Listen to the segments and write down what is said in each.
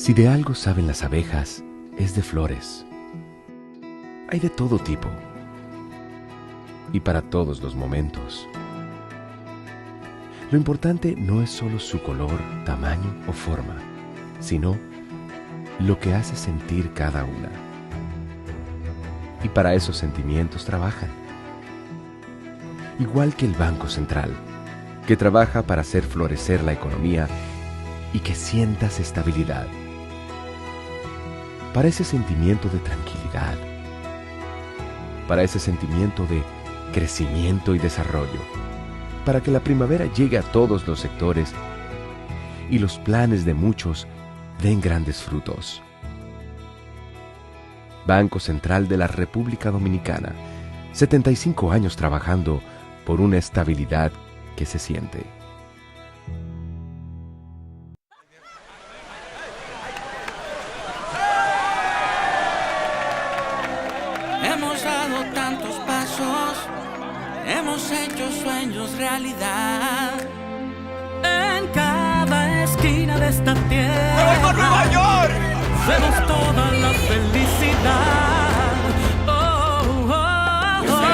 Si de algo saben las abejas, es de flores. Hay de todo tipo y para todos los momentos. Lo importante no es solo su color, tamaño o forma, sino lo que hace sentir cada una. Y para esos sentimientos trabajan. Igual que el Banco Central, que trabaja para hacer florecer la economía y que sientas estabilidad. Para ese sentimiento de tranquilidad, para ese sentimiento de crecimiento y desarrollo, para que la primavera llegue a todos los sectores y los planes de muchos den grandes frutos. Banco Central de la República Dominicana, 75 años trabajando por una estabilidad que se siente. Hemos dado tantos pasos, hemos hecho sueños realidad. En cada esquina de esta tierra, ¡me voy por Nueva York! Vemos toda la felicidad. Oh, oh, oh.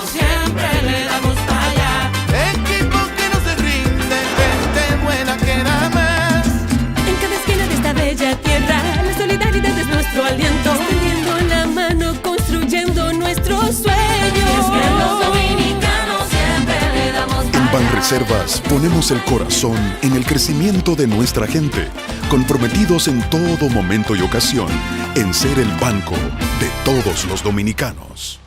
Siempre le damos para allá. Equipo que no se rinde, gente buena que da más. En cada esquina de esta bella tierra, la solidaridad es nuestro aliento. Extendiendo la mano, construyendo nuestros sueños. Es que los dominicanos siempre le damos para En allá. Banreservas ponemos el corazón en el crecimiento de nuestra gente, comprometidos en todo momento y ocasión en ser el banco de todos los dominicanos.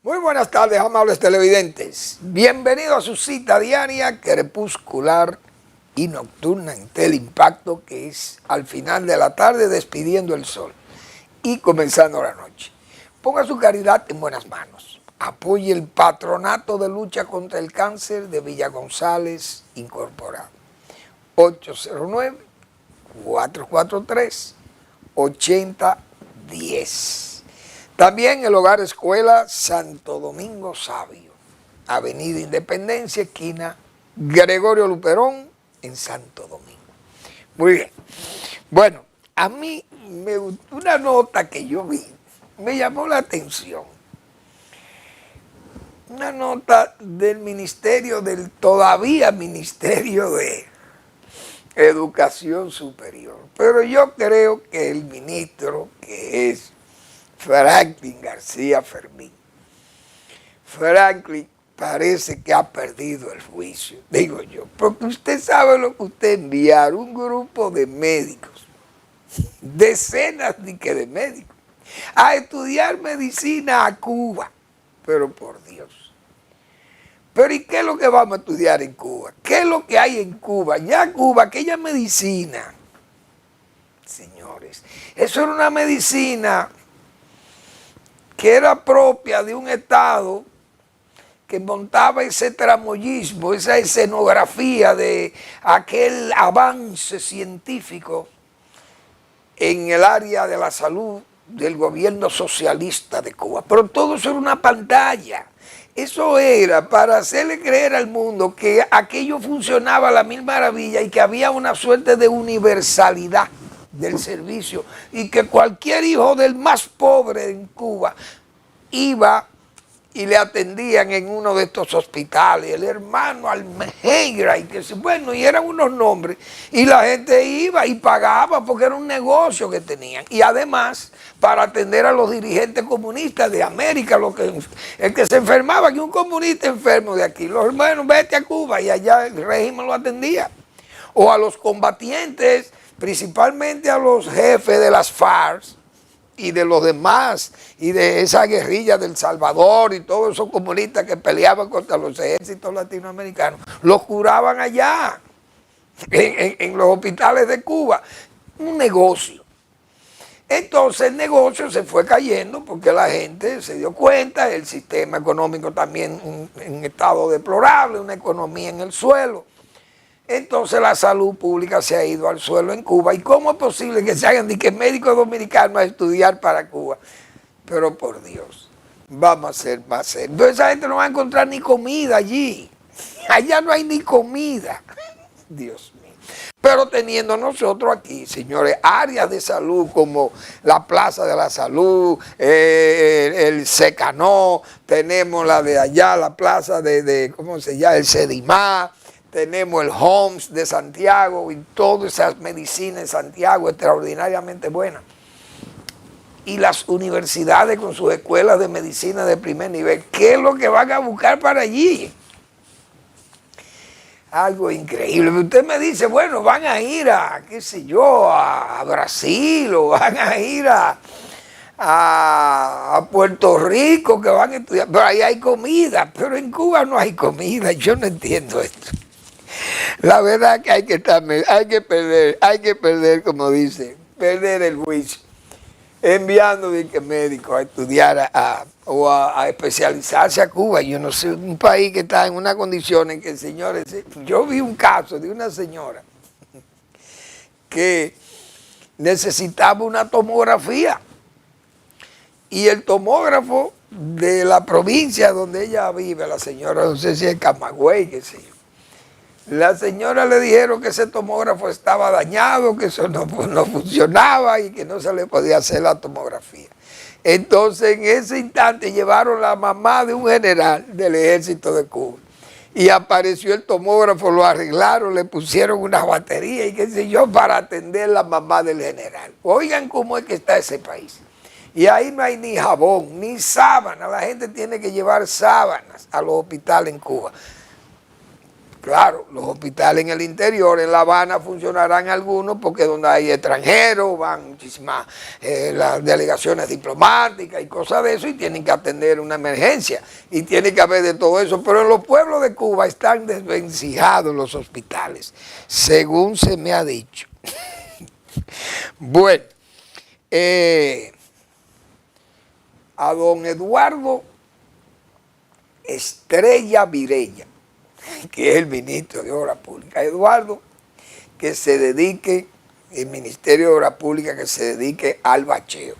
Muy buenas tardes, amables televidentes. Bienvenidos a su cita diaria, crepuscular y nocturna en Teleimpacto, que es al final de la tarde despidiendo el sol y comenzando la noche. Ponga su caridad en buenas manos. Apoye el Patronato de Lucha contra el Cáncer de Villa González Incorporado. 809-443-8010. También el Hogar Escuela Santo Domingo Sabio, Avenida Independencia, esquina Gregorio Luperón, en Santo Domingo. Muy bien. Bueno, a mí me gustó una nota que yo vi, me llamó la atención. Una nota del Ministerio, del todavía Ministerio de Educación Superior. Pero yo creo que el ministro, que es Franklin García Fermín, Franklin parece que ha perdido el juicio, digo yo, porque usted sabe lo que usted enviar, un grupo de médicos, decenas de médicos, a estudiar medicina a Cuba, pero por Dios. Pero ¿y qué es lo que vamos a estudiar en Cuba? ¿Qué es lo que hay en Cuba? Ya Cuba, aquella medicina, señores, eso era una medicina que era propia de un Estado que montaba ese tramoyismo, esa escenografía de aquel avance científico en el área de la salud del gobierno socialista de Cuba. Pero todo eso era una pantalla. Eso era para hacerle creer al mundo que aquello funcionaba a la mil maravillas y que había una suerte de universalidad del servicio y que cualquier hijo del más pobre en Cuba iba y le atendían en uno de estos hospitales, el hermano Almejeira, y que bueno, y eran unos nombres, y la gente iba y pagaba porque era un negocio que tenían, y además para atender a los dirigentes comunistas de América, el que se enfermaba, que un comunista enfermo de aquí, los hermanos, vete a Cuba, y allá el régimen lo atendía, o a los combatientes, principalmente a los jefes de las FARC y de los demás, y de esa guerrilla del Salvador y todos esos comunistas que peleaban contra los ejércitos latinoamericanos, los curaban allá, en los hospitales de Cuba. Un negocio. Entonces el negocio se fue cayendo porque la gente se dio cuenta, el sistema económico también en estado deplorable, una economía en el suelo. Entonces la salud pública se ha ido al suelo en Cuba. ¿Y cómo es posible que se hagan ni que médicos dominicanos a estudiar para Cuba? Pero por Dios, vamos a ser más serios. Entonces esa gente no va a encontrar ni comida allí. Allá no hay ni comida. Dios mío. Pero teniendo nosotros aquí, señores, áreas de salud como la Plaza de la Salud, el Secanó, tenemos la de allá, la plaza ¿cómo se llama? El Sedimá, tenemos el Homs de Santiago y todas esas medicinas en Santiago extraordinariamente buenas. Y las universidades con sus escuelas de medicina de primer nivel, ¿qué es lo que van a buscar para allí? Algo increíble. Usted me dice, bueno, van a ir a, qué sé yo, a Brasil o van a ir a Puerto Rico que van a estudiar. Pero ahí hay comida, pero en Cuba no hay comida. Yo no entiendo esto. La verdad que hay que perder, como dice, perder el juicio. Enviando médicos a estudiar o a especializarse a Cuba. Yo no sé, un país que está en una condición en que, señores, yo vi un caso de una señora que necesitaba una tomografía y el tomógrafo de la provincia donde ella vive, la señora, no sé si es Camagüey, qué sé yo, la señora le dijeron que ese tomógrafo estaba dañado, que eso no funcionaba y que no se le podía hacer la tomografía. Entonces en ese instante llevaron la mamá de un general del ejército de Cuba y apareció el tomógrafo, lo arreglaron, le pusieron una batería y qué sé yo para atender la mamá del general. Oigan cómo es que está ese país. Y ahí no hay ni jabón, ni sábana, la gente tiene que llevar sábanas a los hospitales en Cuba. Claro, los hospitales en el interior, en La Habana, funcionarán algunos porque donde hay extranjeros, van muchísimas las delegaciones diplomáticas y cosas de eso y tienen que atender una emergencia y tiene que haber de todo eso. Pero en los pueblos de Cuba están desvencijados los hospitales, según se me ha dicho. Bueno, a don Eduardo Estrella Virella, que es el ministro de Obras Públicas. Eduardo, que se dedique, el Ministerio de Obras Públicas, que se dedique al bacheo.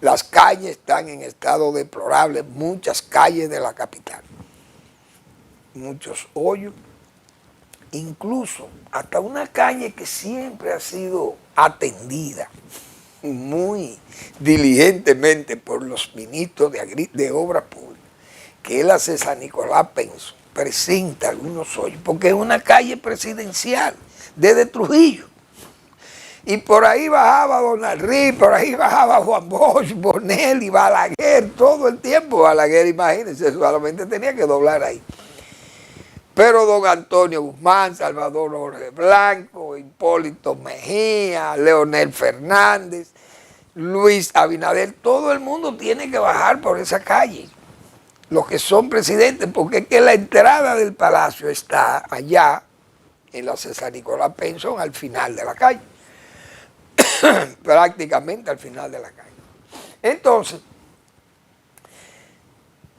Las calles están en estado deplorable, muchas calles de la capital. Muchos hoyos, incluso hasta una calle que siempre ha sido atendida muy diligentemente por los ministros de Obras Públicas, que es la César Nicolás Penso, presenta algunos hoyos, porque es una calle presidencial desde Trujillo. Y por ahí bajaba Donald Reed, por ahí bajaba Juan Bosch, Bonelli, Balaguer, todo el tiempo. Balaguer, imagínense, solamente tenía que doblar ahí. Pero don Antonio Guzmán, Salvador Jorge Blanco, Hipólito Mejía, Leonel Fernández, Luis Abinader, todo el mundo tiene que bajar por esa calle. Los que son presidentes, porque es que la entrada del palacio está allá en la César Nicolás Penson, al final de la calle, prácticamente al final de la calle. Entonces,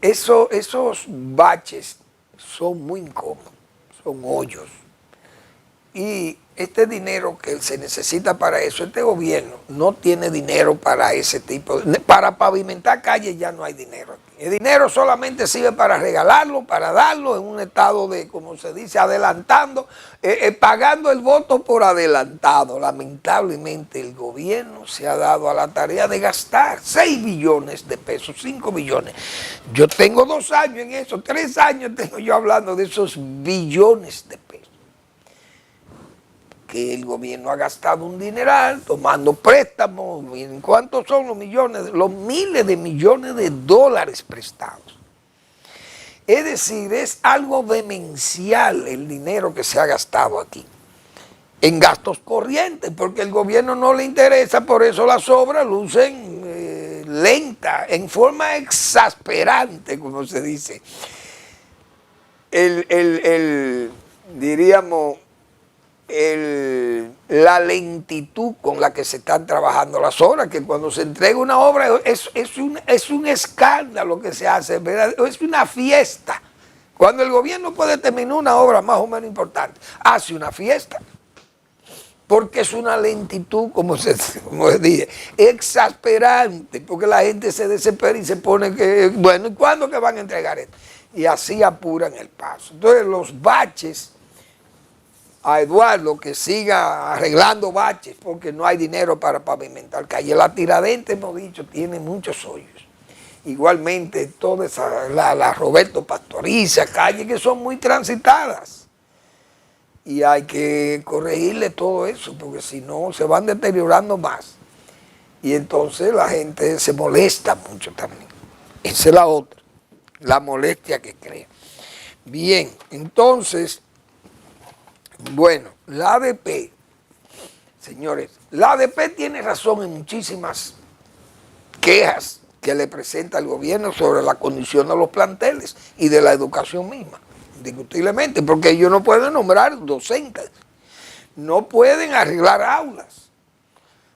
esos baches son muy incómodos, son hoyos. Y este dinero que se necesita para eso, este gobierno no tiene dinero para ese tipo, para pavimentar calles ya no hay dinero aquí. El dinero solamente sirve para regalarlo, para darlo en un estado de, como se dice, adelantando, pagando el voto por adelantado. Lamentablemente el gobierno se ha dado a la tarea de gastar 6 billones de pesos, 5 billones. Yo tengo 2 años en eso, 3 años tengo yo hablando de esos billones de pesos. Que el gobierno ha gastado un dineral tomando préstamos. ¿En cuántos son los millones? Los miles de millones de dólares prestados. Es decir, es algo demencial el dinero que se ha gastado aquí en gastos corrientes, porque el gobierno no le interesa, por eso las obras lucen lentas, en forma exasperante, como se dice. Diríamos, la lentitud con la que se están trabajando las obras, que cuando se entrega una obra es un escándalo que se hace, ¿verdad? Es una fiesta Cuando el gobierno puede terminar una obra más o menos importante, hace una fiesta. Porque es una lentitud, como se dice, exasperante, porque la gente se desespera y se pone que, bueno, ¿y cuándo que van a entregar esto? Y así apuran el paso. Entonces los baches, a Eduardo que siga arreglando baches porque no hay dinero para pavimentar calle. La Tiradentes, hemos dicho, tiene muchos hoyos. Igualmente toda esa, la Roberto Pastoriza, calles que son muy transitadas. Y hay que corregirle todo eso, porque si no se van deteriorando más. Y entonces la gente se molesta mucho también. Esa es la otra, la molestia que crea. Bien, entonces, bueno, la ADP, señores, la ADP tiene razón en muchísimas quejas que le presenta el gobierno sobre la condición de los planteles y de la educación misma. Indiscutiblemente, porque ellos no pueden nombrar docentes, no pueden arreglar aulas,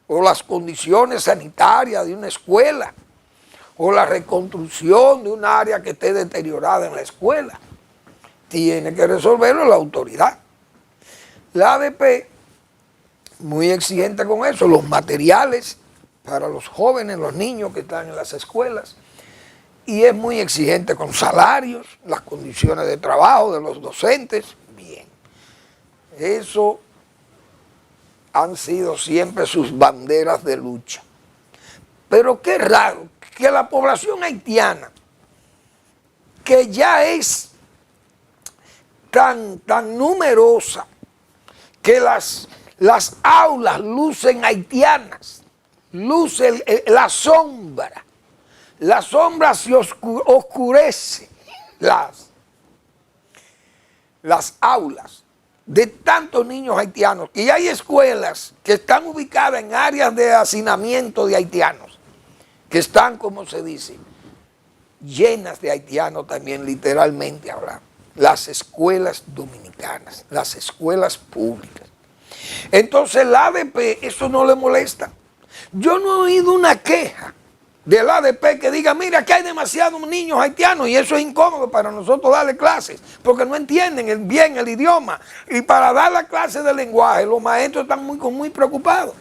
o las condiciones sanitarias de una escuela, o la reconstrucción de un área que esté deteriorada en la escuela. Tiene que resolverlo la autoridad. La ADP, muy exigente con eso, los materiales para los jóvenes, los niños que están en las escuelas, y es muy exigente con salarios, las condiciones de trabajo de los docentes. Bien, eso han sido siempre sus banderas de lucha. Pero qué raro que la población haitiana, que ya es tan numerosa, que las aulas lucen haitianas, luce la sombra. La sombra se oscurece las aulas de tantos niños haitianos. Y hay escuelas que están ubicadas en áreas de hacinamiento de haitianos, que están, como se dice, llenas de haitianos también, literalmente hablando. Las escuelas dominicanas, las escuelas públicas. Entonces la ADP, eso no le molesta. Yo no he oído una queja del ADP que diga, mira, que hay demasiados niños haitianos y eso es incómodo para nosotros darle clases, porque no entienden bien el idioma. Y para dar la clase de lenguaje, los maestros están muy preocupados.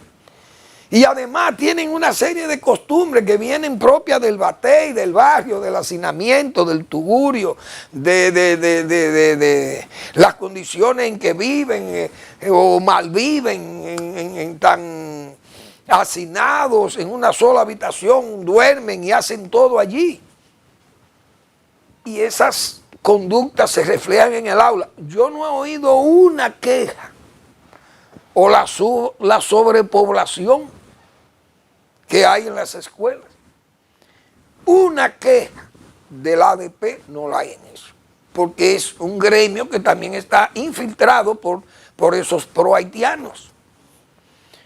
Y además tienen una serie de costumbres que vienen propias del batey, del barrio, del hacinamiento, del tugurio, de las condiciones en que viven o malviven en tan hacinados en una sola habitación, duermen y hacen todo allí. Y esas conductas se reflejan en el aula. Yo no he oído una queja o la sobrepoblación que hay en las escuelas. Una queja del ADP no la hay en eso, porque es un gremio que también está infiltrado por esos pro-haitianos.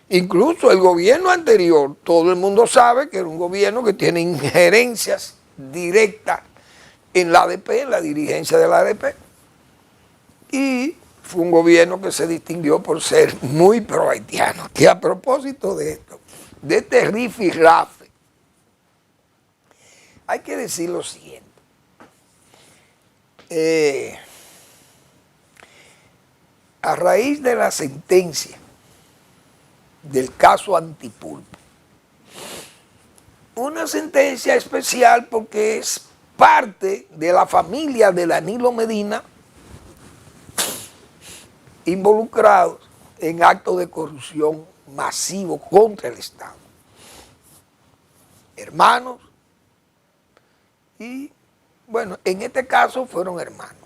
Incluso el gobierno anterior, todo el mundo sabe que era un gobierno que tiene injerencias directas en la ADP, en la dirigencia de la ADP. Y fue un gobierno que se distinguió por ser muy pro-haitiano. Que a propósito de esto, de este rifirrafe, hay que decir lo siguiente. A raíz de la sentencia del caso Antipulpo, una sentencia especial porque es parte de la familia de Danilo Medina involucrados en actos de corrupción masivo contra el Estado. Hermanos y, bueno, en este caso fueron hermanos.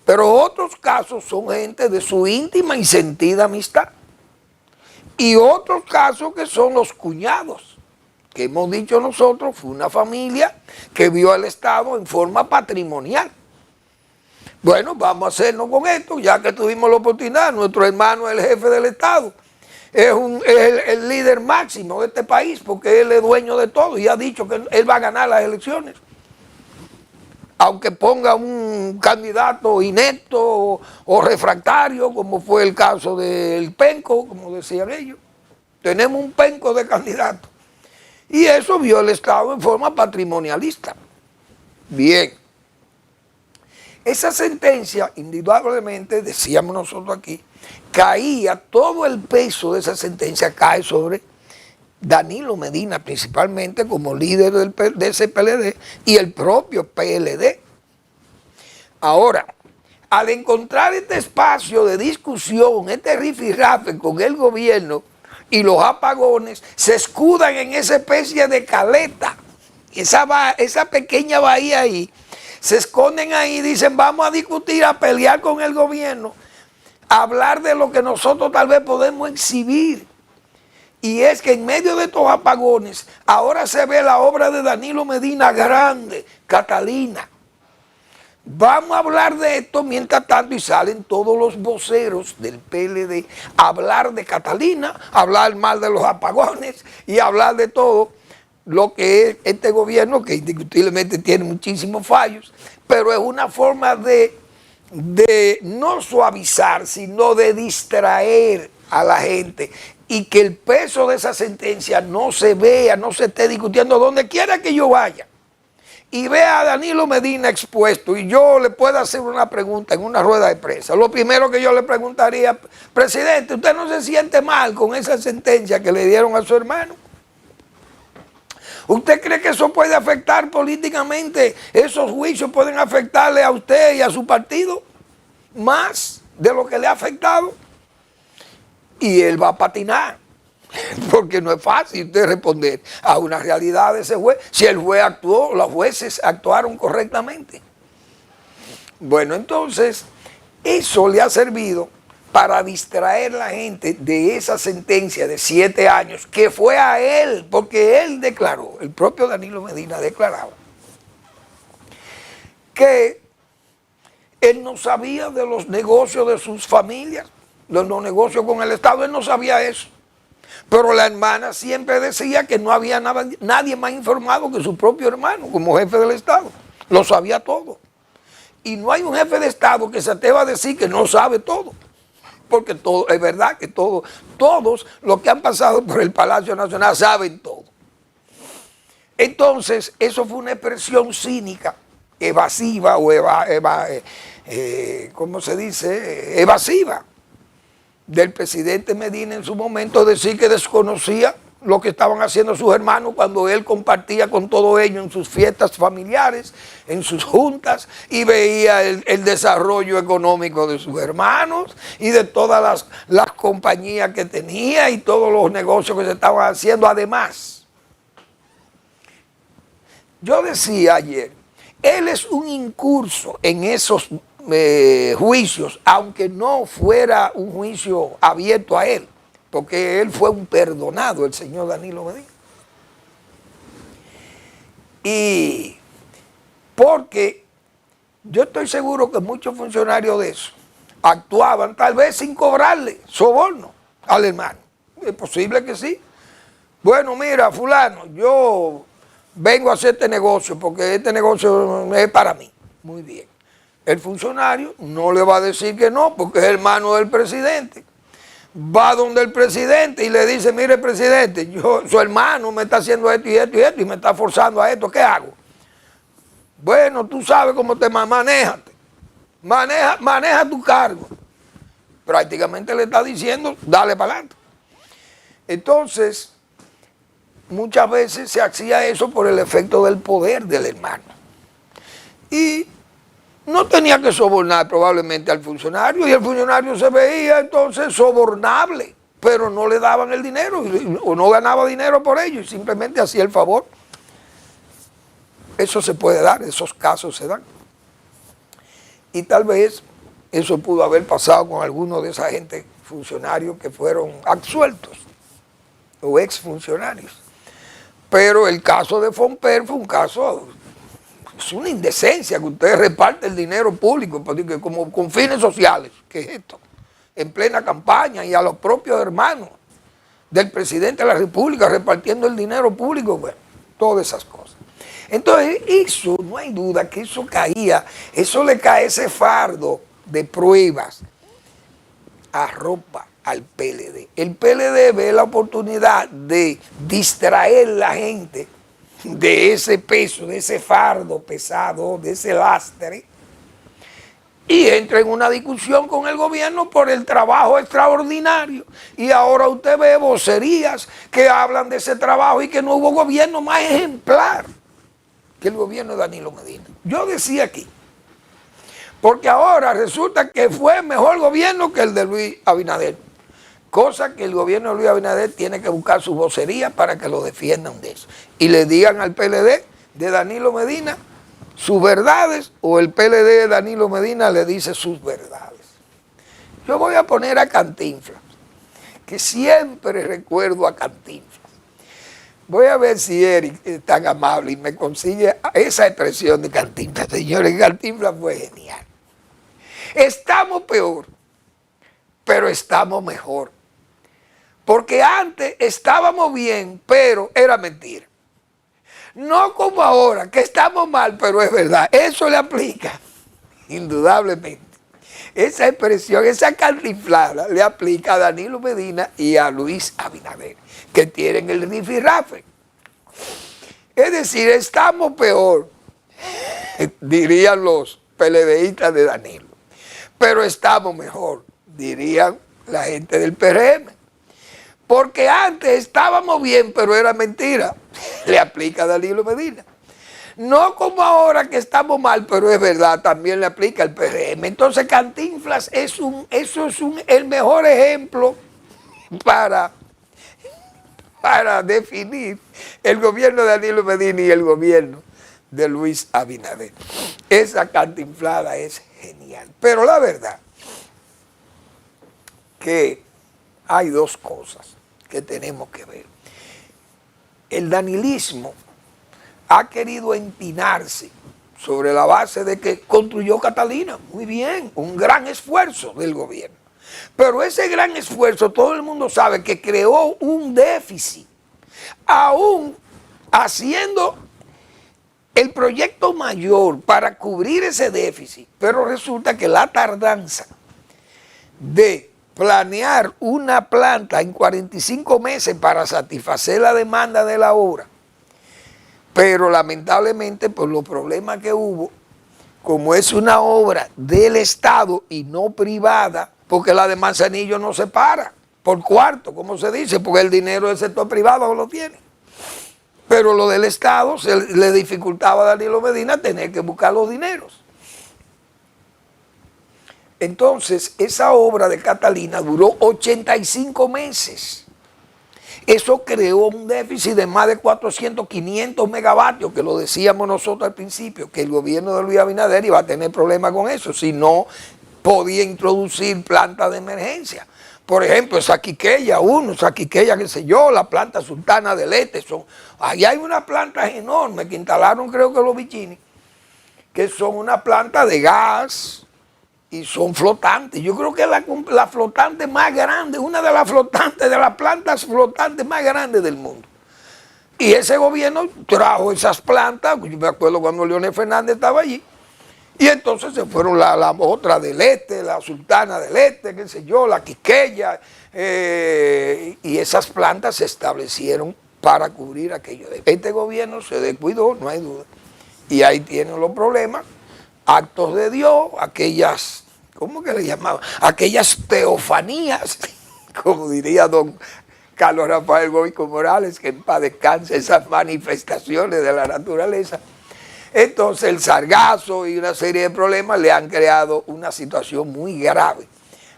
Pero otros casos son gente de su íntima y sentida amistad. Y otros casos que son los cuñados, que hemos dicho nosotros, fue una familia que vio al Estado en forma patrimonial. Bueno, vamos a hacernos con esto, ya que tuvimos la oportunidad. Nuestro hermano es el jefe del Estado, es el líder máximo de este país, porque él es dueño de todo y ha dicho que él va a ganar las elecciones. Aunque ponga un candidato inepto o refractario, como fue el caso del penco, como decían ellos. Tenemos un penco de candidatos. Y eso vio el Estado en forma patrimonialista. Bien. Esa sentencia, indudablemente, decíamos nosotros aquí, caía, todo el peso de esa sentencia cae sobre Danilo Medina, principalmente como líder de ese PLD y el propio PLD. Ahora, al encontrar este espacio de discusión, este rifirrafe con el gobierno y los apagones, se escudan en esa especie de caleta, esa pequeña bahía ahí, se esconden ahí y dicen vamos a discutir, a pelear con el gobierno, a hablar de lo que nosotros tal vez podemos exhibir. Y es que en medio de estos apagones, ahora se ve la obra de Danilo Medina grande, Catalina. Vamos a hablar de esto mientras tanto y salen todos los voceros del PLD a hablar de Catalina, a hablar mal de los apagones y a hablar de todo lo que es este gobierno, que indiscutiblemente tiene muchísimos fallos, pero es una forma de no suavizar, sino de distraer a la gente y que el peso de esa sentencia no se vea, no se esté discutiendo donde quiera que yo vaya. Y vea a Danilo Medina expuesto y yo le puedo hacer una pregunta en una rueda de prensa. Lo primero que yo le preguntaría, presidente, ¿usted no se siente mal con esa sentencia que le dieron a su hermano? ¿Usted cree que eso puede afectar políticamente? ¿Esos juicios pueden afectarle a usted y a su partido más de lo que le ha afectado? Y él va a patinar, porque no es fácil usted responder a una realidad de ese juez, si el juez actuó, los jueces actuaron correctamente. Bueno, entonces, eso le ha servido para distraer a la gente de esa sentencia de 7 años, que fue a él, porque él declaró, el propio Danilo Medina declaraba, que él no sabía de los negocios de sus familias, de los negocios con el Estado, él no sabía eso. Pero la hermana siempre decía que no había nadie más informado que su propio hermano como jefe del Estado. Lo sabía todo. Y no hay un jefe de Estado que se atreva a decir que no sabe todo. Porque todo, es verdad que todos los que han pasado por el Palacio Nacional saben todo. Entonces, eso fue una expresión cínica, evasiva o ¿cómo se dice? Evasiva del presidente Medina en su momento, decir que desconocía lo que estaban haciendo sus hermanos cuando él compartía con todo ello en sus fiestas familiares, en sus juntas, y veía el desarrollo económico de sus hermanos y de todas las compañías que tenía y todos los negocios que se estaban haciendo. Además, yo decía ayer, él es un incurso en esos juicios, aunque no fuera un juicio abierto a él, porque él fue un perdonado, el señor Danilo Medina. Y porque yo estoy seguro que muchos funcionarios de eso actuaban tal vez sin cobrarle soborno al hermano. Es posible que sí. Bueno, mira, fulano, yo vengo a hacer este negocio porque este negocio es para mí. Muy bien. El funcionario no le va a decir que no, porque es hermano del presidente. Va donde el presidente y le dice, mire presidente, su hermano me está haciendo esto y esto y esto y me está forzando a esto, ¿qué hago? Bueno, tú sabes cómo te manéjate. Maneja tu cargo. Prácticamente le está diciendo, dale para adelante. Entonces, muchas veces se hacía eso por el efecto del poder del hermano. Y no tenía que sobornar probablemente al funcionario y el funcionario se veía entonces sobornable, pero no le daban el dinero o no ganaba dinero por ello y simplemente hacía el favor. Eso se puede dar, esos casos se dan. Y tal vez eso pudo haber pasado con algunos de esa gente funcionarios que fueron absueltos o exfuncionarios. Pero el caso de Fomper fue un caso... Es una indecencia que ustedes reparten el dinero público como con fines sociales. ¿Qué es esto? En plena campaña y a los propios hermanos del presidente de la República repartiendo el dinero público. Bueno, todas esas cosas. Entonces, eso, no hay duda que eso caía, eso le cae ese fardo de pruebas, arropa al PLD. El PLD ve la oportunidad de distraer a la gente de ese peso, de ese fardo pesado, de ese lastre, y entra en una discusión con el gobierno por el trabajo extraordinario. Y ahora usted ve vocerías que hablan de ese trabajo y que no hubo gobierno más ejemplar que el gobierno de Danilo Medina. Yo decía aquí, porque ahora resulta que fue mejor gobierno que el de Luis Abinader, cosa que el gobierno de Luis Abinader tiene que buscar su vocería para que lo defiendan de eso y le digan al PLD de Danilo Medina sus verdades, o el PLD de Danilo Medina le dice sus verdades. Yo voy a poner a Cantinflas, que siempre recuerdo a Cantinflas. Voy a ver si Eric es tan amable y me consigue esa expresión de Cantinflas. Señores, Cantinflas fue genial. Estamos peor, pero estamos mejor. Porque antes estábamos bien, pero era mentira. No como ahora, que estamos mal, pero es verdad. Eso le aplica, indudablemente. Esa expresión, esa cantinflada, le aplica a Danilo Medina y a Luis Abinader, que tienen el rifirrafe. Es decir, estamos peor, dirían los PLDistas de Danilo. Pero estamos mejor, dirían la gente del PRM. Porque antes estábamos bien, pero era mentira. Le aplica a Danilo Medina. No como ahora que estamos mal, pero es verdad, también le aplica al PRM. Entonces Cantinflas el mejor ejemplo para definir el gobierno de Danilo Medina y el gobierno de Luis Abinader. Esa cantinflada es genial. Pero la verdad que hay dos cosas que tenemos que ver. El danilismo ha querido empinarse sobre la base de que construyó Catalina. Muy bien, un gran esfuerzo del gobierno. Pero ese gran esfuerzo, todo el mundo sabe que creó un déficit. Aún haciendo el proyecto mayor para cubrir ese déficit, pero resulta que la tardanza de planear una planta en 45 meses para satisfacer la demanda de la obra, pero lamentablemente por los problemas que hubo, como es una obra del Estado y no privada, porque la de Manzanillo no se para por cuarto, como se dice, porque el dinero del sector privado lo tiene. Pero lo del Estado le dificultaba a Danilo Medina tener que buscar los dineros. Entonces, esa obra de Catalina duró 85 meses. Eso creó un déficit de más de 400, 500 megavatios, que lo decíamos nosotros al principio, que el gobierno de Luis Abinader iba a tener problemas con eso, si no podía introducir plantas de emergencia. Por ejemplo, Saquiqueya 1, Saquiqueya, qué sé yo, la planta Sultana del Este. Allá hay unas plantas enormes que instalaron, creo que los Vicini, que son una planta de gas y son flotantes. Yo creo que es la flotante más grande, una de las plantas flotantes más grandes del mundo. Y ese gobierno trajo esas plantas, yo me acuerdo cuando Leonel Fernández estaba allí, y entonces se fueron la otra del Este, la Sultana del Este, qué sé yo, la Quiqueya, y esas plantas se establecieron para cubrir aquello. Este gobierno se descuidó, no hay duda, y ahí tienen los problemas, actos de Dios, aquellas, ¿cómo que le llamaban? Aquellas teofanías, como diría don Carlos Rafael Goico Morales, que en paz descanse, esas manifestaciones de la naturaleza. Entonces el sargazo y una serie de problemas le han creado una situación muy grave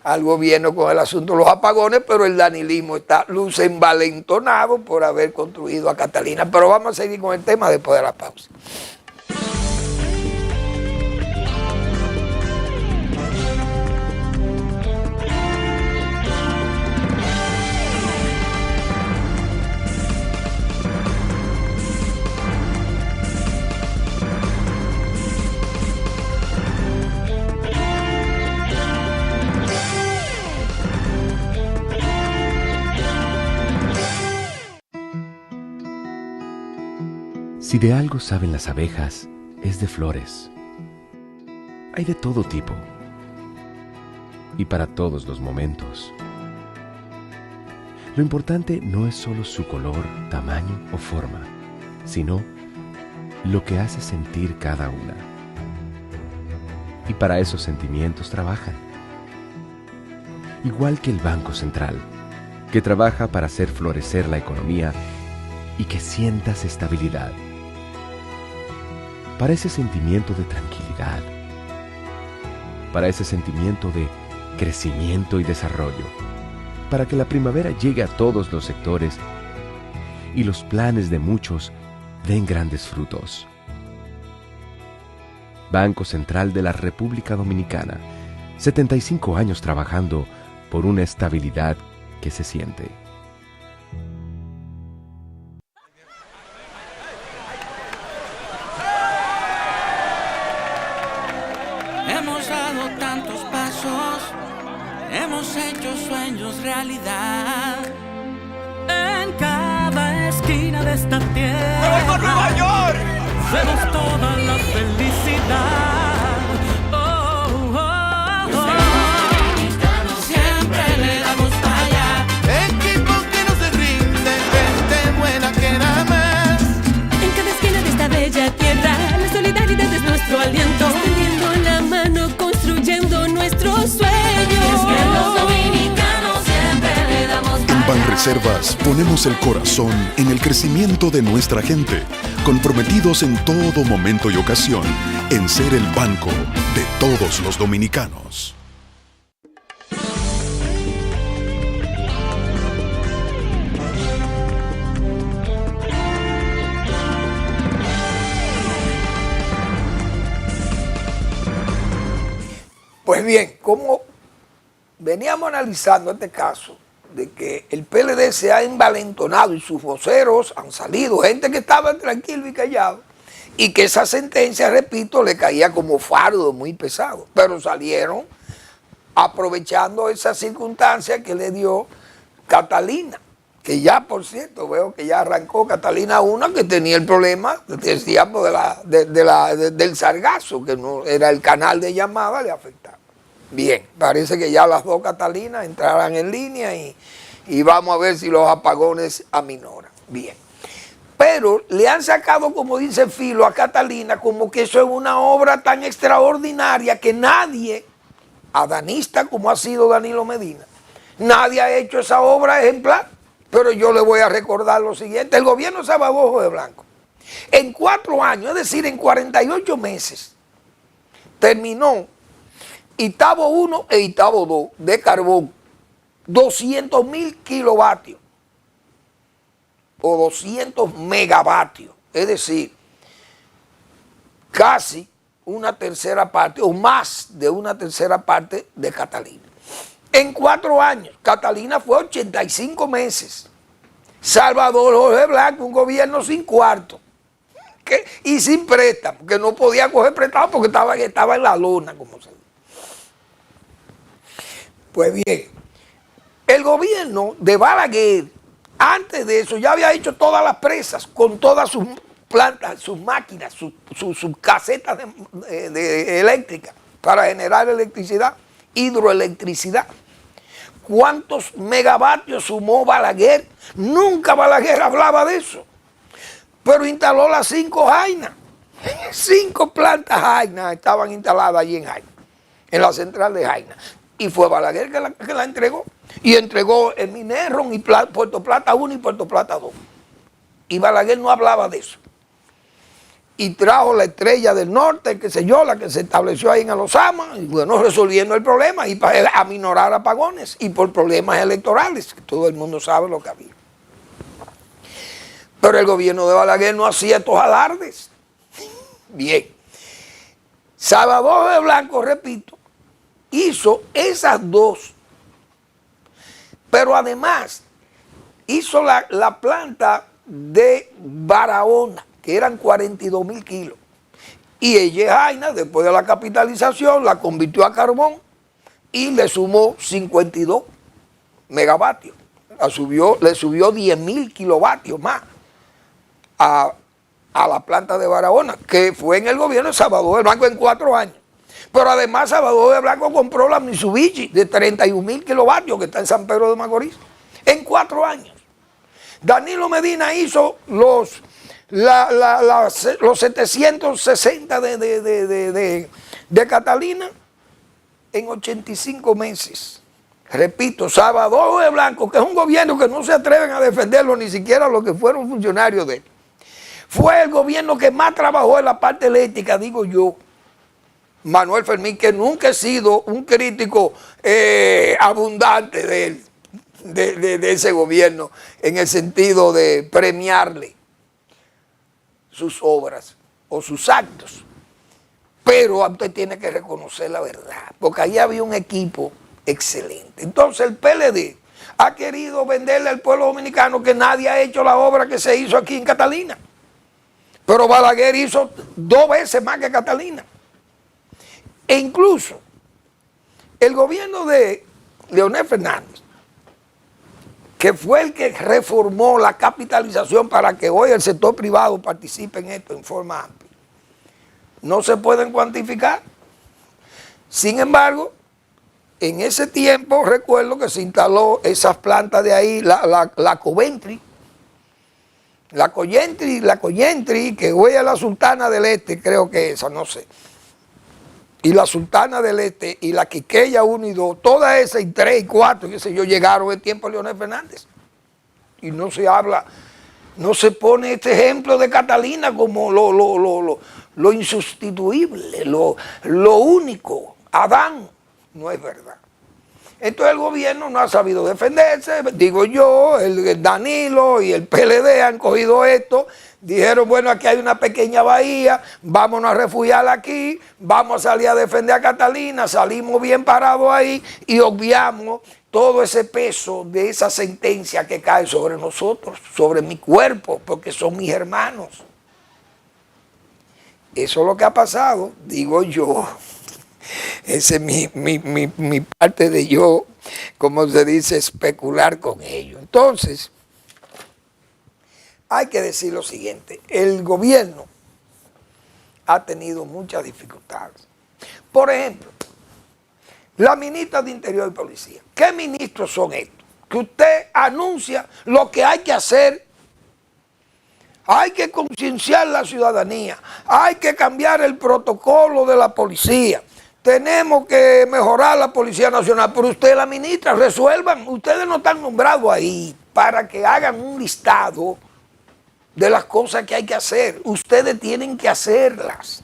al gobierno con el asunto de los apagones, pero el danilismo luce envalentonado por haber construido a Catalina. Pero vamos a seguir con el tema después de la pausa. Si de algo saben las abejas, es de flores. Hay de todo tipo y para todos los momentos. Lo importante no es solo su color, tamaño o forma, sino lo que hace sentir cada una. y para esos sentimientos trabajan. Igual que el Banco Central, que trabaja para hacer florecer la economía y que sientas estabilidad. Para ese sentimiento de tranquilidad, para ese sentimiento de crecimiento y desarrollo, para que la primavera llegue a todos los sectores y los planes de muchos den grandes frutos. Banco Central de la República Dominicana, 75 años trabajando por una estabilidad que se siente. Hemos dado tantos pasos, hemos hecho sueños realidad. En cada esquina de esta tierra. ¡Me voy por Nueva York! Vemos toda la felicidad. Oh, oh, oh. Siempre le damos para allá. Equipo que no se rinde, gente buena que nada más. En cada esquina de esta bella tierra, la solidaridad es nuestro aliento. Extendiendo la mano, construyendo nuestros sueños. Que los dominicanos siempre le damos En Banreservas ponemos el corazón en el crecimiento de nuestra gente, comprometidos en todo momento y ocasión en ser el banco de todos los dominicanos. Pues bien, como veníamos analizando este caso, de que el PLD se ha envalentonado y sus voceros han salido, gente que estaba tranquilo y callado, y que esa sentencia, repito, le caía como fardo muy pesado, pero salieron aprovechando esa circunstancia que le dio Catalina, que ya, por cierto, veo que ya arrancó Catalina 1, que tenía el problema, decíamos, del sargazo, que no era el canal de llamada, le afectaba. Bien, parece que ya las dos Catalinas entrarán en línea y vamos a ver si los apagones aminoran. Bien. Pero le han sacado, como dice Filo, a Catalina como que eso es una obra tan extraordinaria que nadie, adanista como ha sido Danilo Medina, nadie ha hecho esa obra ejemplar. Pero yo le voy a recordar lo siguiente. El gobierno de Salvador Jorge Blanco, en 4 años, es decir, en 48 meses, terminó Itabo 1 e Itabo 2 de carbón, 200.000 kilovatios o 200 megavatios, es decir, casi una tercera parte o más de una tercera parte de Catalina. En 4 años, Catalina fue 85 meses. Salvador Jorge Blanco, un gobierno sin cuarto y sin préstamo, que no podía coger préstamo porque estaba en la lona, como se dice. Pues bien, el gobierno de Balaguer, antes de eso, ya había hecho todas las presas con todas sus plantas, sus máquinas, sus casetas eléctricas para generar electricidad, hidroelectricidad. ¿Cuántos megavatios sumó Balaguer? Nunca Balaguer hablaba de eso. Pero instaló las 5 Jainas. 5 plantas Jainas estaban instaladas allí en Jaina, en la central de Jaina. Y fue Balaguer que la entregó. Y entregó el Minerron y Puerto Plata 1 y Puerto Plata 2. Y Balaguer no hablaba de eso. Y trajo la Estrella del Norte, qué sé yo, la que se estableció ahí en Alozama, y bueno, resolviendo el problema y para aminorar apagones y por problemas electorales, que todo el mundo sabe lo que había. Pero el gobierno de Balaguer no hacía estos alardes. Bien. Salvador de Blanco, repito, hizo esas 2, pero además hizo la planta de Barahona, que eran 42.000 kilos. Y ella, Jaina, después de la capitalización, la convirtió a carbón y le sumó 52 megavatios. Le subió 10.000 kilovatios más a la planta de Barahona, que fue en el gobierno de Salvador de Blanco en 4 años. Pero además Salvador de Blanco compró la Mitsubishi de 31.000 kilovatios que está en San Pedro de Macorís en 4 años. Danilo Medina hizo los 760 De Catalina, en 85 meses, repito, Salvador de Blanco, que es un gobierno que no se atreven a defenderlo ni siquiera los que fueron funcionarios de él, fue el gobierno que más trabajó en la parte eléctrica, digo yo. Manuel Fermín, que nunca he sido un crítico abundante de él, de ese gobierno, en el sentido de premiarle sus obras o sus actos. Pero usted tiene que reconocer la verdad, porque ahí había un equipo excelente. Entonces el PLD ha querido venderle al pueblo dominicano que nadie ha hecho la obra que se hizo aquí en Catalina. Pero Balaguer hizo 2 veces más que Catalina. E incluso el gobierno de Leonel Fernández, que fue el que reformó la capitalización para que hoy el sector privado participe en esto en forma amplia, no se pueden cuantificar. Sin embargo, en ese tiempo recuerdo que se instaló esas plantas de ahí, la Coventry, la Collentry, que hoy es la Sultana del Este, creo que esa, no sé. Y la Sultana del Este y la Quiqueya 1 y 2, todas esas y 3 y 4, qué sé yo, llegaron el tiempo de Leonel Fernández. Y no se habla, no se pone este ejemplo de Catalina como lo insustituible, lo único. Adán, no es verdad. Entonces el gobierno no ha sabido defenderse, digo yo, el Danilo y el PLD han cogido esto, dijeron, bueno, aquí hay una pequeña bahía, vámonos a refugiar aquí, vamos a salir a defender a Catalina, salimos bien parados ahí y obviamos todo ese peso de esa sentencia que cae sobre nosotros, sobre mi cuerpo, porque son mis hermanos. Eso es lo que ha pasado, digo yo. Esa es mi parte de yo, como se dice, especular con ello. Entonces, hay que decir lo siguiente, el gobierno ha tenido muchas dificultades. Por ejemplo, la ministra de Interior y Policía. ¿Qué ministros son estos? Que usted anuncia lo que hay que hacer. Hay que concienciar a la ciudadanía. Hay que cambiar el protocolo de la policía. Tenemos que mejorar la Policía Nacional. Pero usted, la ministra, resuelvan. Ustedes no están nombrados ahí para que hagan un listado de las cosas que hay que hacer. Ustedes tienen que hacerlas.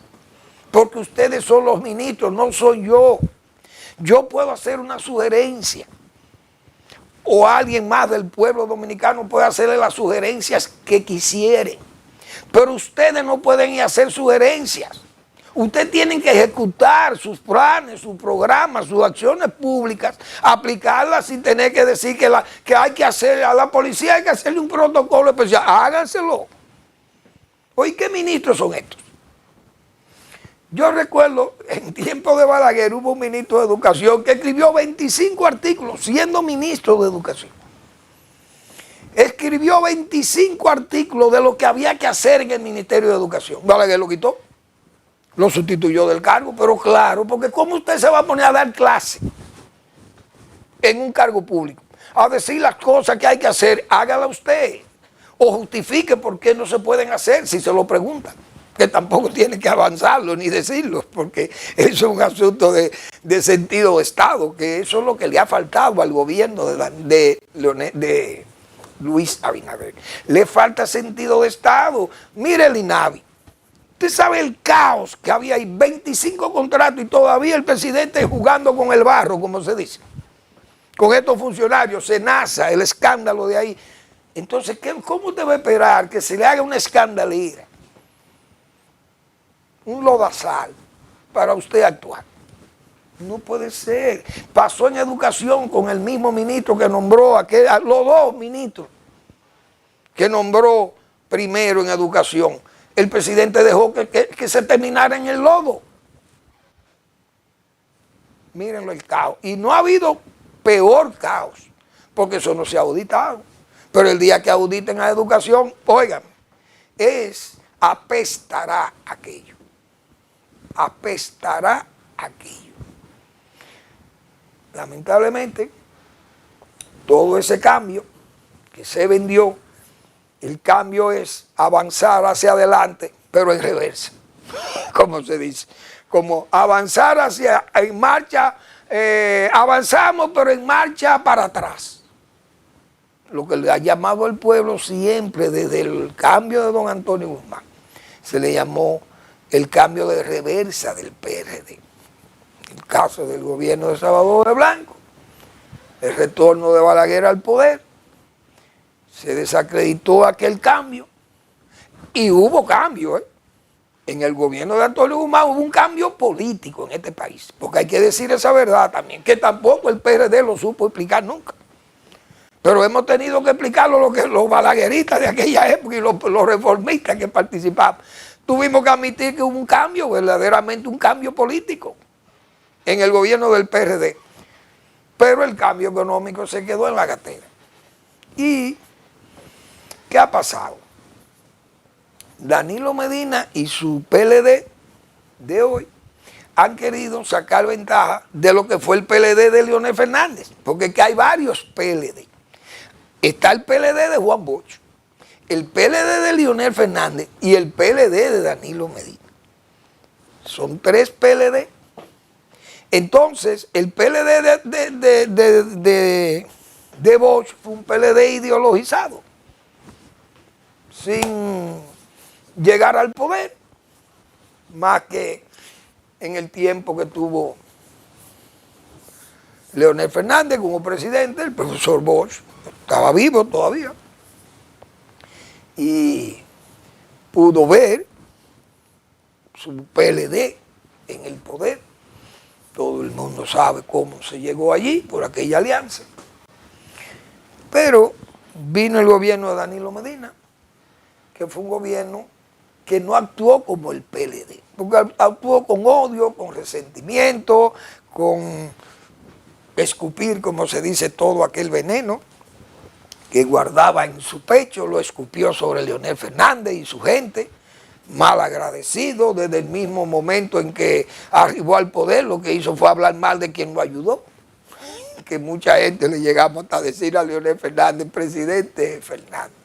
Porque ustedes son los ministros, no soy yo. Yo puedo hacer una sugerencia. O alguien más del pueblo dominicano puede hacerle las sugerencias que quisieren. Pero ustedes no pueden ir a hacer sugerencias. Ustedes tienen que ejecutar sus planes, sus programas, sus acciones públicas, aplicarlas sin tener que decir que hay que hacer a la policía, hay que hacerle un protocolo especial. Háganselo. Oye, ¿qué ministros son estos? Yo recuerdo, en tiempo de Balaguer hubo un ministro de Educación que escribió 25 artículos, siendo ministro de Educación. Escribió 25 artículos de lo que había que hacer en el Ministerio de Educación. Balaguer lo quitó, lo sustituyó del cargo, pero claro, porque ¿cómo usted se va a poner a dar clase en un cargo público? A decir las cosas que hay que hacer, hágala usted. O justifique por qué no se pueden hacer, si se lo preguntan. Que tampoco tiene que avanzarlo ni decirlo, porque eso es un asunto de sentido de Estado, que eso es lo que le ha faltado al gobierno de Luis Abinader. Le falta sentido de Estado. Mire el INAVI. Usted sabe el caos que había ahí, 25 contratos y todavía el presidente jugando con el barro, como se dice. Con estos funcionarios, Senasa, el escándalo de ahí. Entonces, ¿cómo usted va a esperar que se le haga una escandalera? Un lodazal para usted actuar. No puede ser. Pasó en educación con el mismo ministro que nombró, los 2 ministros que nombró primero en educación. El presidente dejó que se terminara en el lodo. Mírenlo el caos. Y no ha habido peor caos, porque eso no se ha auditado. Pero el día que auditen a educación, oigan, apestará aquello. Apestará aquello. Lamentablemente, todo ese cambio que se vendió, el cambio es avanzar hacia adelante, pero en reversa, como se dice. como avanzar hacia, en marcha, avanzamos pero en marcha para atrás. Lo que le ha llamado al pueblo siempre desde el cambio de don Antonio Guzmán, se le llamó el cambio de reversa del PRD. El caso del gobierno de Salvador de Blanco, el retorno de Balaguer al poder, se desacreditó aquel cambio y hubo cambio, En el gobierno de Antonio Guzmán hubo un cambio político en este país, porque hay que decir esa verdad también, que tampoco el PRD lo supo explicar nunca. Pero hemos tenido que explicarlo los balagueristas de aquella época y los reformistas que participaban. Tuvimos que admitir que hubo un cambio, verdaderamente un cambio político en el gobierno del PRD. Pero el cambio económico se quedó en la gatera. ¿Y qué ha pasado? Danilo Medina y su PLD de hoy han querido sacar ventaja de lo que fue el PLD de Leonel Fernández, porque que hay varios PLD. Está el PLD de Juan Bosch, el PLD de Leonel Fernández y el PLD de Danilo Medina. Son 3 PLD. Entonces, el PLD de Bosch fue un PLD ideologizado, sin llegar al poder, más que en el tiempo que tuvo Leonel Fernández como presidente. El profesor Bosch estaba vivo todavía y pudo ver su PLD en el poder. Todo el mundo sabe cómo se llegó allí por aquella alianza. Pero vino el gobierno de Danilo Medina, que fue un gobierno que no actuó como el PLD, porque actuó con odio, con resentimiento, con escupir, como se dice, todo aquel veneno que guardaba en su pecho, lo escupió sobre Leonel Fernández y su gente, mal agradecido. Desde el mismo momento en que arribó al poder, lo que hizo fue hablar mal de quien lo ayudó, que mucha gente le llegamos hasta decir a Leonel Fernández, presidente Fernández.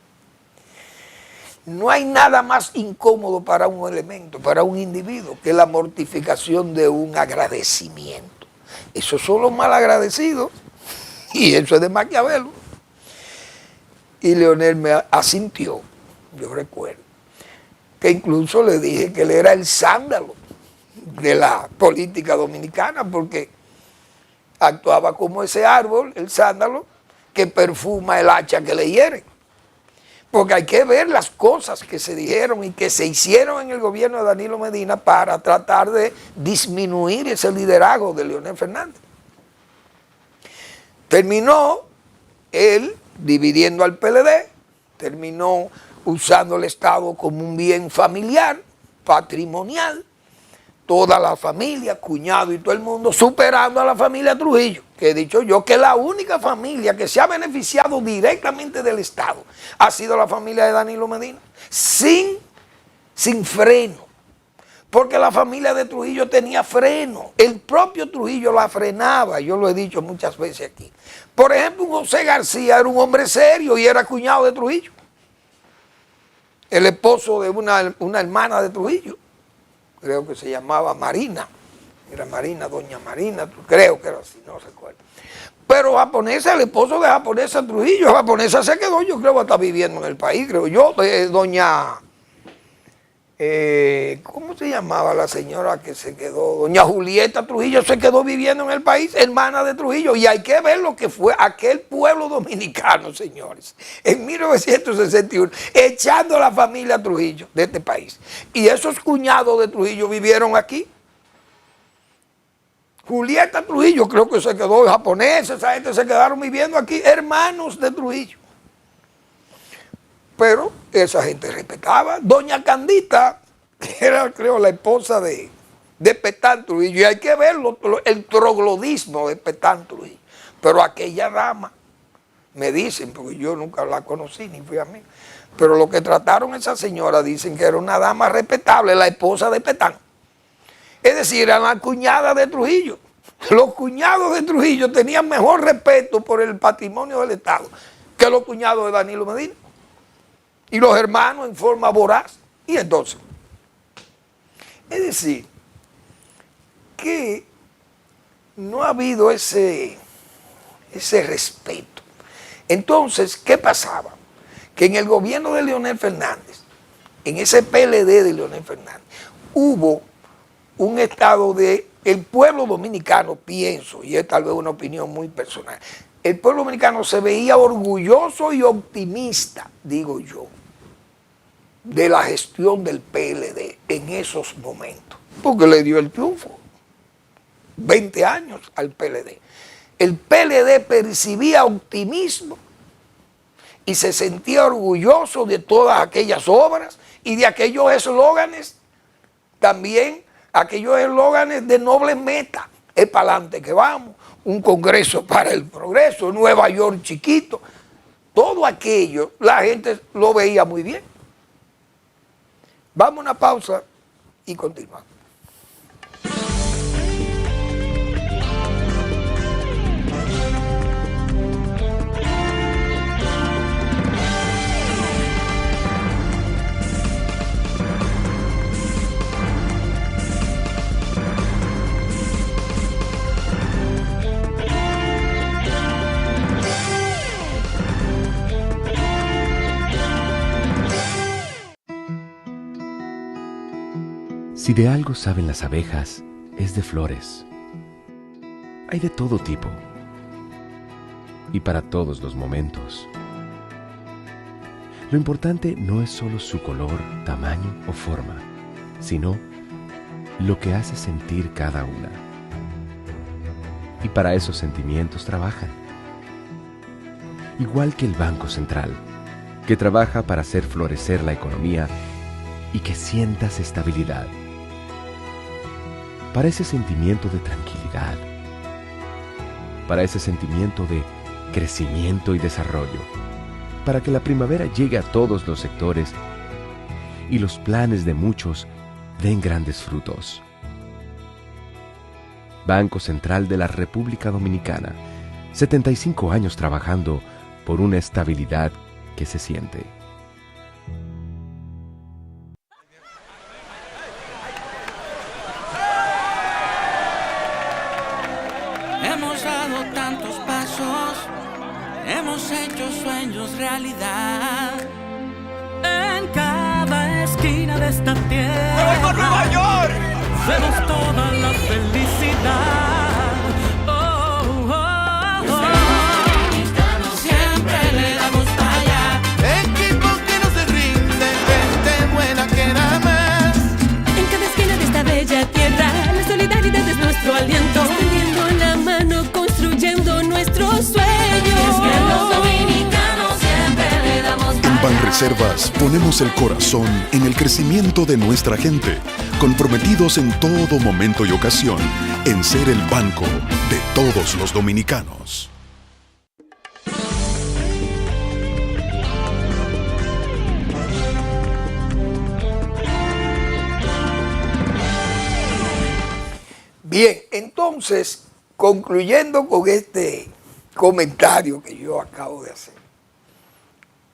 No hay nada más incómodo para un elemento, para un individuo, que la mortificación de un agradecimiento. Esos son los mal agradecidos, y eso es de Maquiavelo. Y Leonel me asintió, yo recuerdo, que incluso le dije que él era el sándalo de la política dominicana, porque actuaba como ese árbol, el sándalo, que perfuma el hacha que le hiere. Porque hay que ver las cosas que se dijeron y que se hicieron en el gobierno de Danilo Medina para tratar de disminuir ese liderazgo de Leonel Fernández. Terminó él dividiendo al PLD, terminó usando el Estado como un bien familiar, patrimonial, toda la familia, cuñado y todo el mundo, superando a la familia Trujillo, que he dicho yo que la única familia que se ha beneficiado directamente del Estado ha sido la familia de Danilo Medina, sin freno, porque la familia de Trujillo tenía freno, el propio Trujillo la frenaba, yo lo he dicho muchas veces aquí. Por ejemplo, José García era un hombre serio y era cuñado de Trujillo, el esposo de una hermana de Trujillo, creo que se llamaba Marina, era Marina, doña Marina, creo que era así, no recuerdo. Pero Japonesa, el esposo de Japonesa Trujillo, Japonesa se quedó, yo creo, hasta viviendo en el país, creo yo, doña, ¿cómo se llamaba la señora que se quedó? Doña Julieta Trujillo se quedó viviendo en el país, hermana de Trujillo, y hay que ver lo que fue aquel pueblo dominicano, señores, en 1961, echando a la familia Trujillo de este país. Y esos cuñados de Trujillo vivieron aquí. Julieta Trujillo creo que se quedó, japonesa, esa gente se quedaron viviendo aquí, hermanos de Trujillo. Pero esa gente respetaba. Doña Candita, que era, creo, la esposa de Petán Trujillo, y hay que verlo, el troglodismo de Petán Trujillo. Pero aquella dama, me dicen, porque yo nunca la conocí, ni fui amigo, pero lo que trataron esa señora, dicen que era una dama respetable, la esposa de Petán. Es decir, era la cuñada de Trujillo. Los cuñados de Trujillo tenían mejor respeto por el patrimonio del Estado que los cuñados de Danilo Medina. Y los hermanos en forma voraz. Y entonces, es decir, qué no ha habido ese respeto? Entonces, ¿qué pasaba? Que en el gobierno de Leonel Fernández, en ese PLD de Leonel Fernández, hubo un estado de el pueblo dominicano, pienso, y es tal vez una opinión muy personal, el pueblo dominicano se veía orgulloso y optimista, digo yo, de la gestión del PLD en esos momentos, porque le dio el triunfo, 20 años al PLD. El PLD percibía optimismo y se sentía orgulloso de todas aquellas obras y de aquellos eslóganes, también aquellos eslóganes de noble meta, es para adelante que vamos, un Congreso para el progreso, Nueva York chiquito, todo aquello la gente lo veía muy bien. Vamos a una pausa y continuamos. Si de algo saben las abejas, es de flores. Hay de todo tipo y para todos los momentos. Lo importante no es solo su color, tamaño o forma, sino lo que hace sentir cada una. Y para esos sentimientos trabajan. Igual que el Banco Central, que trabaja para hacer florecer la economía y que sientas estabilidad. Para ese sentimiento de tranquilidad, para ese sentimiento de crecimiento y desarrollo, para que la primavera llegue a todos los sectores y los planes de muchos den grandes frutos. Banco Central de la República Dominicana, 75 años trabajando por una estabilidad que se siente. Hemos dado tantos pasos, hemos hecho sueños realidad. En cada esquina de esta tierra, Nueva York, vemos toda la felicidad. Oh, oh, oh. Siempre le damos para allá. Equipo que no se rinde, gente buena que nada más. En cada esquina de esta bella tierra, la solidaridad es nuestro aliento. Extendiendo la mano, construyendo nuestros sueños. Que los dominicanos siempre le damos En para Banreservas ponemos el corazón en el crecimiento de nuestra gente, comprometidos en todo momento y ocasión en ser el banco de todos los dominicanos. Bien, entonces, concluyendo con este comentario que yo acabo de hacer,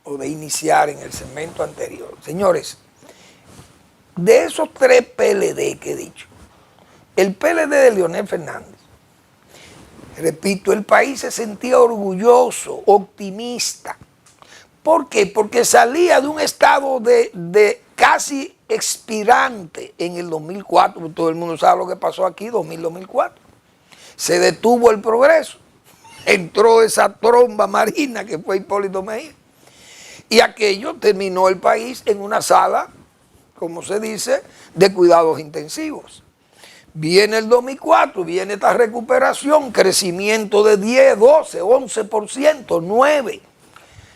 o de iniciar en el segmento anterior, señores, de esos 3 PLD que he dicho, el PLD de Leonel Fernández, repito, el país se sentía orgulloso, optimista. ¿Por qué? Porque salía de un estado de casi expirante en el 2004, todo el mundo sabe lo que pasó aquí, 2000-2004. Se detuvo el progreso, entró esa tromba marina que fue Hipólito Mejía, y aquello terminó el país en una sala, como se dice, de cuidados intensivos. Viene el 2004, viene esta recuperación, crecimiento de 10, 12, 11%, 9%.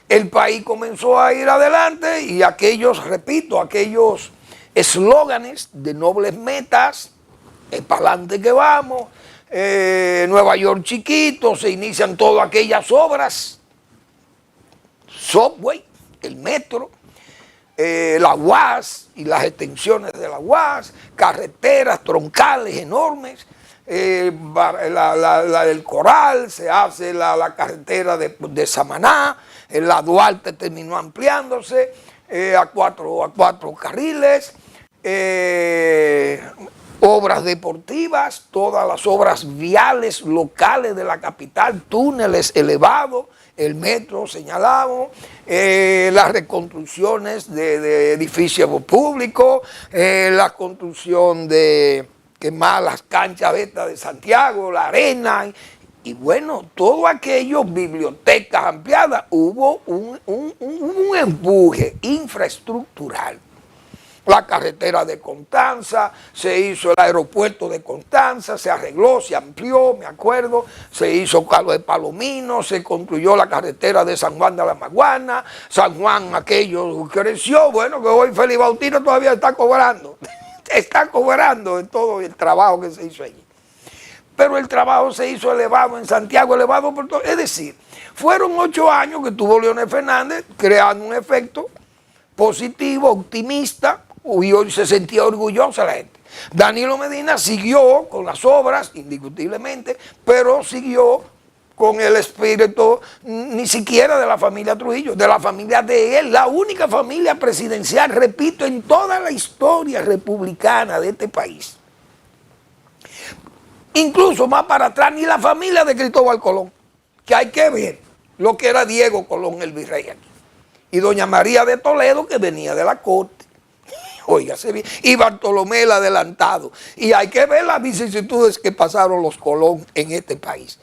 El país comenzó a ir adelante y aquellos, repito, aquellos eslóganes de nobles metas, para adelante que vamos, Nueva York chiquito, se inician todas aquellas obras, subway, el metro, la UAS y las extensiones de la UAS, carreteras troncales enormes, la del Coral, se hace la carretera de Samaná, la Duarte terminó ampliándose a cuatro carriles, obras deportivas, todas las obras viales locales de la capital, túneles elevados, el metro señalado, las reconstrucciones de edificios públicos, la construcción de las canchas estas de Santiago, la arena, y bueno, todo aquello, bibliotecas ampliadas, hubo un empuje infraestructural. La carretera de Constanza, se hizo el aeropuerto de Constanza, se arregló, se amplió, me acuerdo, se hizo Calo de Palomino, se construyó la carretera de San Juan de la Maguana, San Juan aquello creció, bueno, que hoy Félix Bautista todavía está cobrando, en todo el trabajo que se hizo allí. Pero el trabajo se hizo elevado en Santiago, elevado por todo, es decir, fueron 8 años que tuvo Leonel Fernández creando un efecto positivo, optimista, y hoy se sentía orgullosa la gente. Danilo Medina siguió con las obras, indiscutiblemente, pero siguió con el espíritu ni siquiera de la familia Trujillo, de la familia de él, la única familia presidencial, repito, en toda la historia republicana de este país. Incluso más para atrás, ni la familia de Cristóbal Colón, que hay que ver lo que era Diego Colón, el virrey aquí. Y doña María de Toledo, que venía de la corte. Óigase bien. Y Bartolomé el adelantado. Y hay que ver las vicisitudes que pasaron los Colón en este país.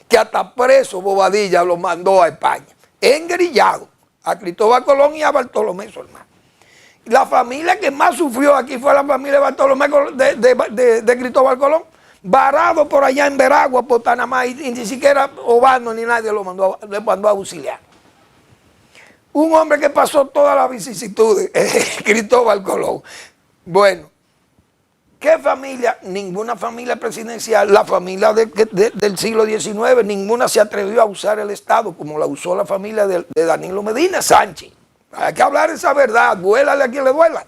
Que hasta preso Bobadilla lo mandó a España. Engrillado a Cristóbal Colón y a Bartolomé su hermano. La familia que más sufrió aquí fue la familia de Bartolomé de Cristóbal Colón. Varado por allá en Veragua, por Panamá, y ni siquiera Obando ni nadie le mandó a auxiliar. Un hombre que pasó todas las vicisitudes, Cristóbal Colón. Bueno, ¿qué familia? Ninguna familia presidencial, la familia del siglo XIX, ninguna se atrevió a usar el Estado como la usó la familia de Danilo Medina Sánchez. Hay que hablar esa verdad, duélale a quien le duela.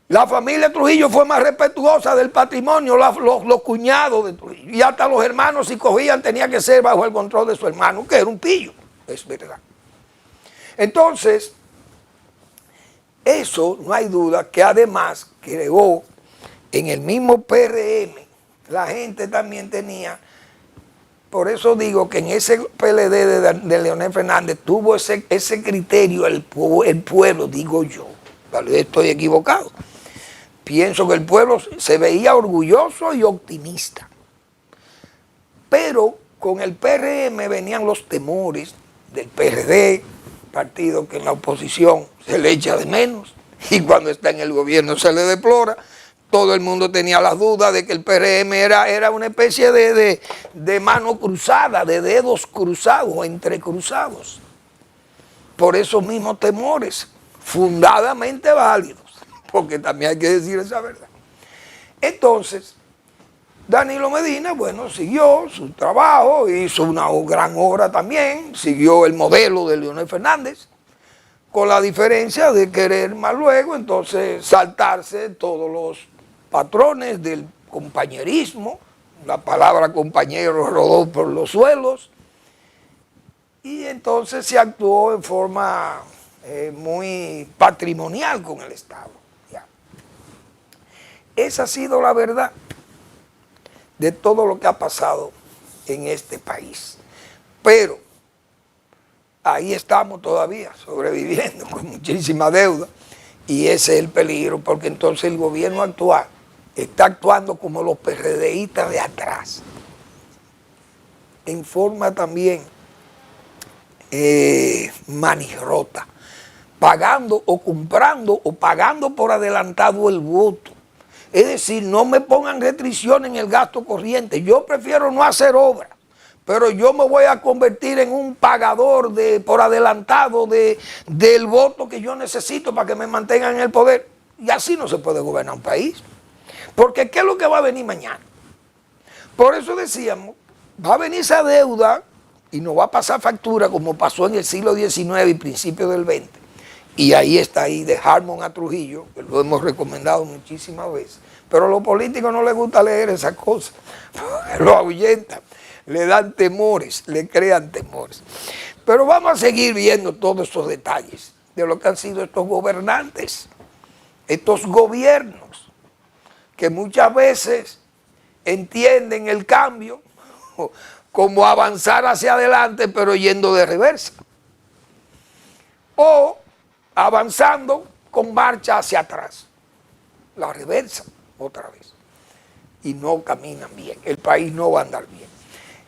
La familia Trujillo fue más respetuosa del patrimonio, los cuñados de Trujillo. Y hasta los hermanos, si cogían, tenía que ser bajo el control de su hermano, que era un pillo, es verdad. Entonces, eso no hay duda que además creó en el mismo PRM, la gente también tenía, por eso digo que en ese PLD de Leonel Fernández tuvo ese criterio el pueblo, digo yo, tal vez estoy equivocado. Pienso que el pueblo se veía orgulloso y optimista. Pero con el PRM venían los temores del PRD, partido que en la oposición se le echa de menos y cuando está en el gobierno se le deplora. Todo el mundo tenía las dudas de que el PRM era una especie de mano cruzada, de dedos cruzados o entrecruzados. Por esos mismos temores, fundadamente válidos, porque también hay que decir esa verdad. Entonces, Danilo Medina, bueno, siguió su trabajo, hizo una gran obra también, siguió el modelo de Leonel Fernández, con la diferencia de querer más luego, entonces saltarse todos los patrones del compañerismo, la palabra compañero rodó por los suelos, y entonces se actuó en forma muy patrimonial con el Estado. Ya. Esa ha sido la verdad de todo lo que ha pasado en este país. Pero ahí estamos todavía sobreviviendo con muchísima deuda y ese es el peligro, porque entonces el gobierno actual está actuando como los PRDistas de atrás, en forma también manirrota, pagando o comprando o pagando por adelantado el voto. Es decir, no me pongan restricciones en el gasto corriente. Yo prefiero no hacer obra, pero yo me voy a convertir en un pagador por adelantado del voto que yo necesito para que me mantengan en el poder. Y así no se puede gobernar un país. Porque ¿qué es lo que va a venir mañana? Por eso decíamos, va a venir esa deuda y nos va a pasar factura como pasó en el siglo XIX y principios del XX. Y ahí está ahí de Harmon a Trujillo, que lo hemos recomendado muchísimas veces. Pero a los políticos no les gusta leer esas cosas, lo ahuyentan, le dan temores, le crean temores. Pero vamos a seguir viendo todos esos detalles de lo que han sido estos gobernantes, estos gobiernos. que muchas veces entienden el cambio como avanzar hacia adelante, pero yendo de reversa. O avanzando con marcha hacia atrás. La reversa, otra vez. Y no caminan bien. El país no va a andar bien.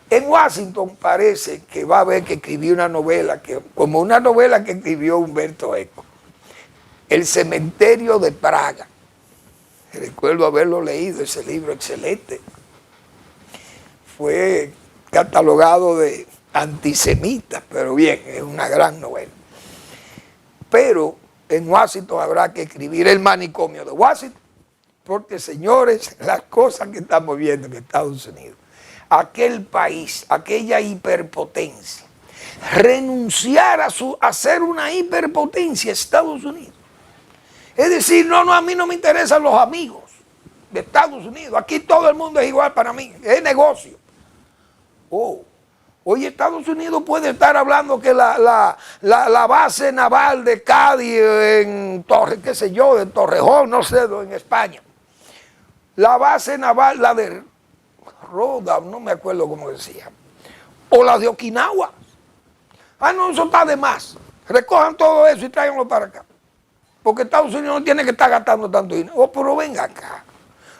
En Washington parece que va a haber que escribir una novela, como una novela que escribió Humberto Eco. El cementerio de Praga. Recuerdo haberlo leído, ese libro excelente. Fue catalogado de antisemita, pero bien, es una gran novela. Pero en Washington habrá que escribir El manicomio de Washington, porque señores, las cosas que estamos viendo en Estados Unidos, aquel país, aquella hiperpotencia, renunciar a ser una hiperpotencia Estados Unidos. Es decir, no, a mí no me interesan los amigos de Estados Unidos, aquí todo el mundo es igual para mí, es negocio. Hoy Estados Unidos puede estar hablando que la base naval de Cádiz en qué sé yo, de Torrejón, no sé, en España. La base naval, la de Roda, no me acuerdo cómo decía. O la de Okinawa. Ah, no, eso está de más. Recojan todo eso y tráiganlo para acá. Porque Estados Unidos no tiene que estar gastando tanto dinero. Pero venga acá.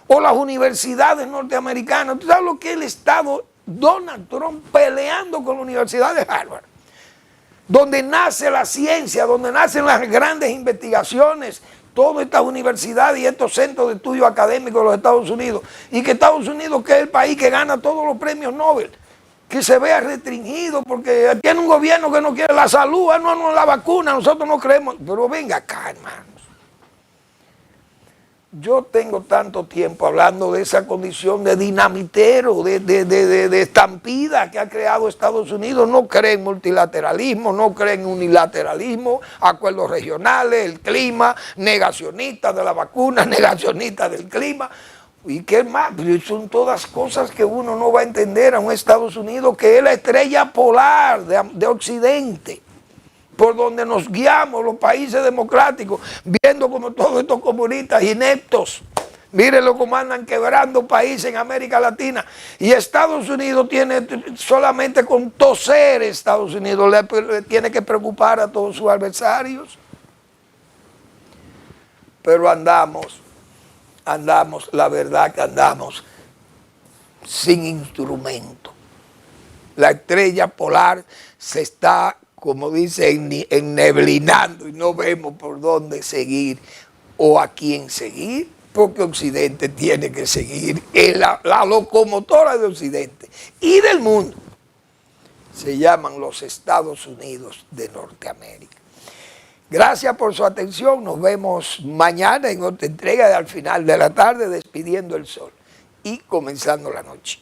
O las universidades norteamericanas. ¿Tú sabes lo que es el Estado Donald Trump peleando con la Universidad de Harvard? Donde nace la ciencia, donde nacen las grandes investigaciones, todas estas universidades y estos centros de estudio académicos de los Estados Unidos. Y que Estados Unidos, que es el país que gana todos los premios Nobel, que se vea restringido porque tiene un gobierno que no quiere la salud, no la vacuna, nosotros no creemos. Pero venga acá, hermanos. Yo tengo tanto tiempo hablando de esa condición de dinamitero, de estampida que ha creado Estados Unidos. No cree en multilateralismo, no cree en unilateralismo, acuerdos regionales, el clima, negacionista de la vacuna, negacionista del clima. ¿Y qué más? Son todas cosas que uno no va a entender a un Estados Unidos que es la estrella polar de Occidente, por donde nos guiamos los países democráticos, viendo como todos estos comunistas ineptos, mírenlo cómo andan quebrando países en América Latina. Y Estados Unidos tiene solamente con toser, Estados Unidos le tiene que preocupar a todos sus adversarios. Pero andamos, la verdad que andamos sin instrumento. La estrella polar se está, como dice, enneblinando y no vemos por dónde seguir o a quién seguir, porque Occidente tiene que seguir, la locomotora de Occidente y del mundo. Se llaman los Estados Unidos de Norteamérica. Gracias por su atención, nos vemos mañana en otra entrega de Al Final de la Tarde, despidiendo el sol y comenzando la noche.